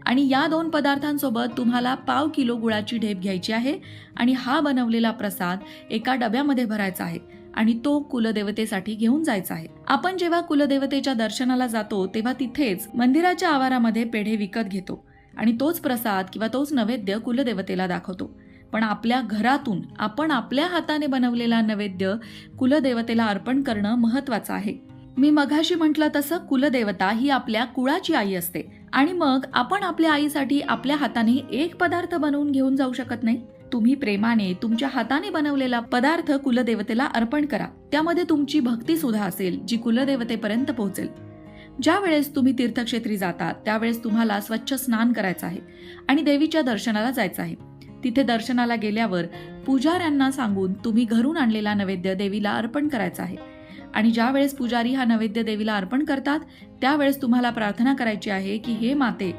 आणि या 2 पदार्थांसोबत तुम्हाला पाव किलो गुळाची ढेप घ्यायची आहे आणि हा बनवलेला प्रसाद एका डब्यामध्ये भरायचा आहे आणि तो कुलदेवतेसाठी घेऊन जायचा आहे. आपण जेव्हा कुलदेवतेच्या दर्शनाला जातो तेव्हा तिथेच मंदिराच्या आवारामध्ये पेढे विकत घेतो आणि तोच प्रसाद किंवा तोच नैवेद्य कुलदेवतेला दाखवतो. पण आपल्या घरातून आपण आपल्या हाताने बनवलेला नैवेद्य कुलदेवतेला अर्पण करणं महत्वाचं आहे. मी मघाशी म्हटलं तसं कुलदेवता ही आपल्या कुळाची आई असते आणि मग आपण आपल्या आईसाठी आपल्या हाताने एक पदार्थ बनवून घेऊन जाऊ शकत नाही. तुम्ही प्रेमाने तुमच्या हाताने बनवलेला पदार्थ कुलदेवतेला अर्पण करा. त्यामध्ये तुमची भक्ती सुद्धा असेल जी कुलदेवतेपर्यंत पोहोचेल. ज्या वेळेस तुम्ही तीर्थक्षेत्री जातात त्यावेळेस तुम्हाला स्वच्छ स्नान करायचं आहे आणि देवीच्या दर्शनाला जायचं आहे. तिथे दर्शनाला गेल्यावर पुजाऱ्यांना सांगून तुम्ही घरून आणलेला नैवेद्य देवीला अर्पण करायचा आहे आणि ज्या वेळेस पुजारी हा नैवेद्य देवीला अर्पण करतात त्यावेळेस तुम्हाला प्रार्थना करायची आहे की हे माते,